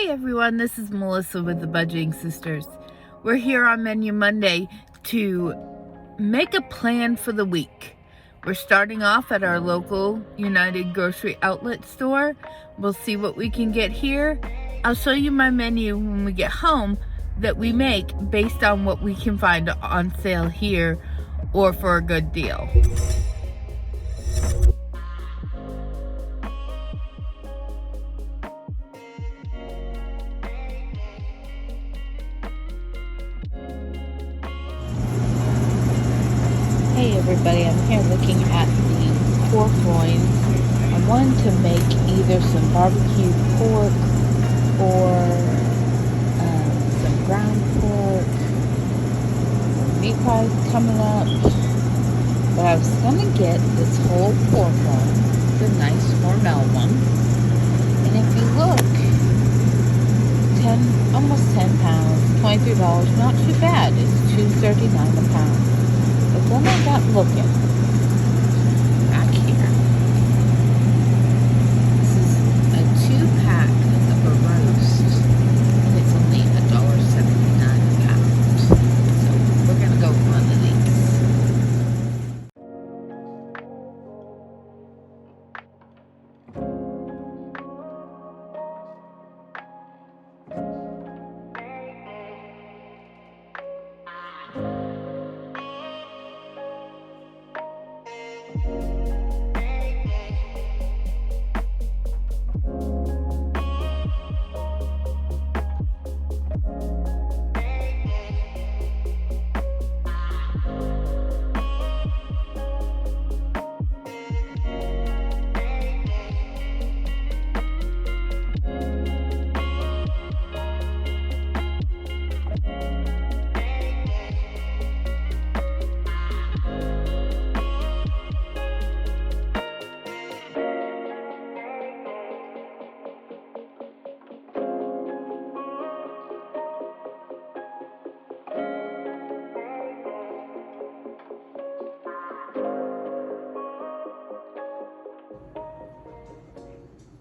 everyone, this is Melissa with the Budgeting Sisters. We're here on Menu Monday to make a plan for the week. We're starting off at our local United Grocery Outlet store. We'll see what we can get here. I'll show you my menu when we get home that we make based on what we can find on sale here or for a good deal. Hey everybody, I'm here looking at the pork loins. I wanted to make either some barbecue pork or some ground pork. Meat pie's coming up. But I was going to get this whole pork loin, the nice Hormel one. And if you look, almost 10 pounds, $23, not too bad. It's $2.39 a pound. But then I got looking back here. This is a 2-pack of a roast, and it's only $1.79 a pound. So we're gonna go with one of these.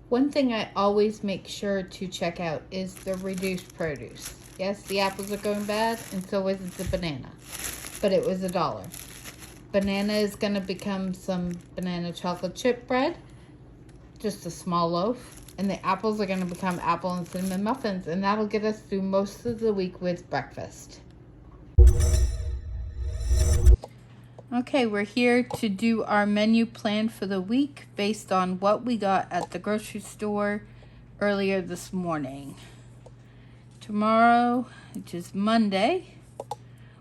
One thing I always make sure to check out is the reduced produce. Yes, the apples are going bad, and so is the banana. But it was $1. Banana is going to become some banana chocolate chip bread, just a small loaf. And the apples are going to become apple and cinnamon muffins, and that'll get us through most of the week with breakfast. Okay, we're here to do our menu plan for the week based on what we got at the grocery store earlier this morning. Tomorrow, which is Monday,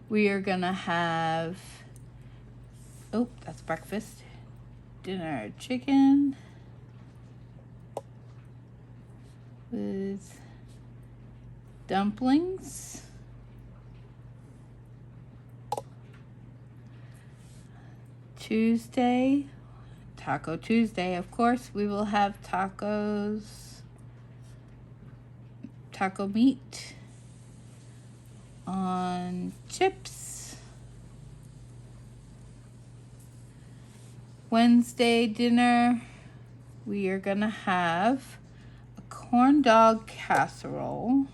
we are gonna have, that's breakfast, dinner chicken with dumplings. Tuesday, Taco Tuesday, of course, we will have tacos, taco meat on chips. Wednesday dinner, we are gonna have a corn dog casserole.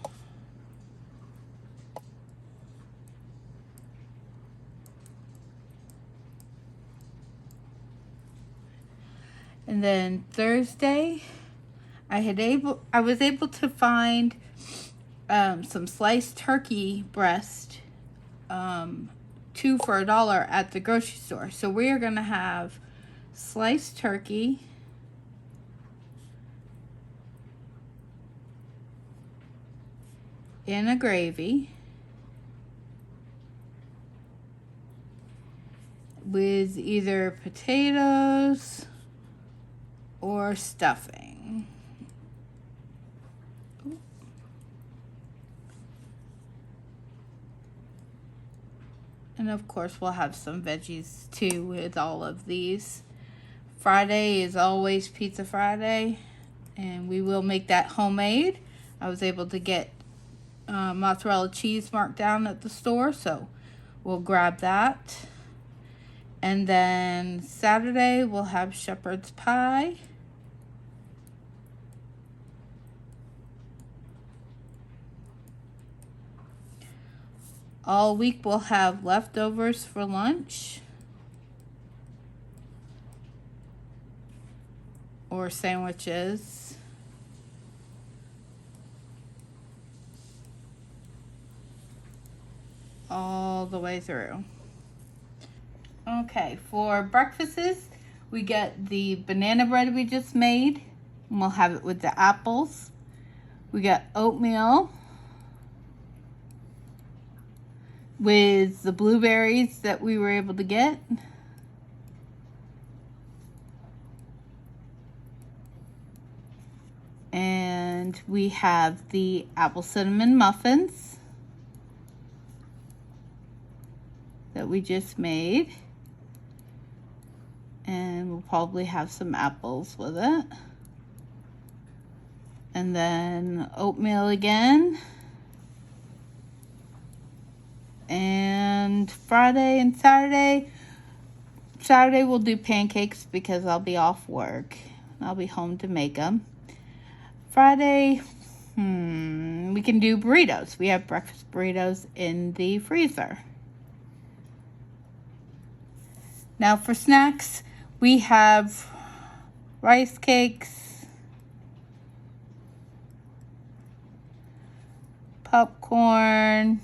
And then Thursday, I was able to find some sliced turkey breast, 2 for $1 at the grocery store. So we are gonna have sliced turkey, in a gravy with either potatoes or stuffing. And of course we'll have some veggies too with all of these. Friday is always Pizza Friday, and we will make that homemade. I was able to get mozzarella cheese marked down at the store, so we'll grab that. And then Saturday we'll have shepherd's pie. All week we'll have leftovers for lunch or sandwiches. All the way through. Okay, for breakfasts, we get the banana bread we just made, and we'll have it with the apples. We got oatmeal with the blueberries that we were able to get. And we have the apple cinnamon muffins that we just made. And we'll probably have some apples with it. And then oatmeal again. And Friday and Saturday we'll do pancakes because I'll be off work. I'll be home to make them. Friday, we can do burritos. We have breakfast burritos in the freezer. Now for snacks, we have rice cakes, popcorn,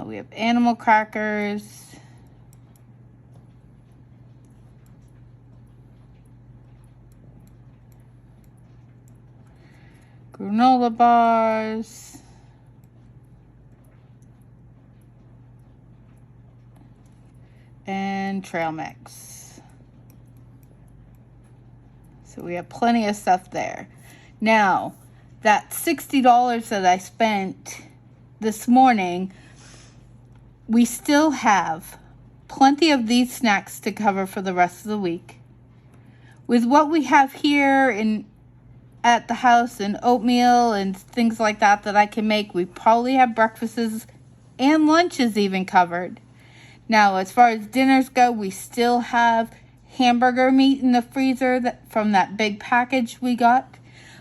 we have animal crackers, granola bars, and trail mix. So we have plenty of stuff there. Now, that $60 that I spent this morning, we still have plenty of these snacks to cover for the rest of the week. With what we have here at the house and oatmeal and things like that I can make, we probably have breakfasts and lunches even covered. Now, as far as dinners go, we still have hamburger meat in the freezer from that big package we got.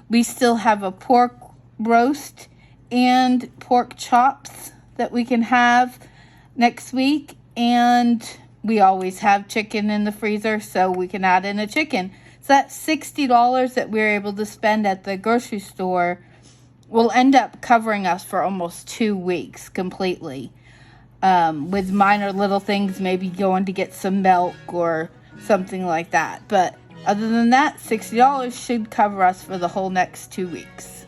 We still have a pork roast and pork chops that we can have next week. And we always have chicken in the freezer, so we can add in a chicken. So that $60 that we're able to spend at the grocery store will end up covering us for almost 2 weeks completely. With minor little things, maybe going to get some milk or something like that. But other than that, $60 should cover us for the whole next 2 weeks.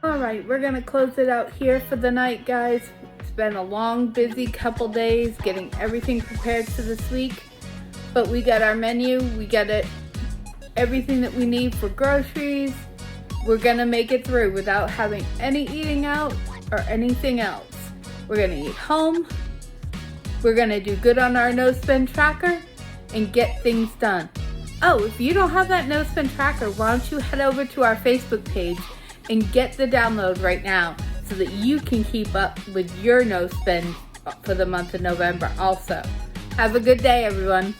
Alright, we're going to close it out here for the night, guys. It's been a long, busy couple days getting everything prepared for this week. But we got our menu, we got everything that we need for groceries. We're going to make it through without having any eating out or anything else. We're going to eat home. We're going to do good on our no-spend tracker and get things done. Oh, if you don't have that no-spend tracker, why don't you head over to our Facebook page and get the download right now so that you can keep up with your no-spend for the month of November also. Have a good day, everyone.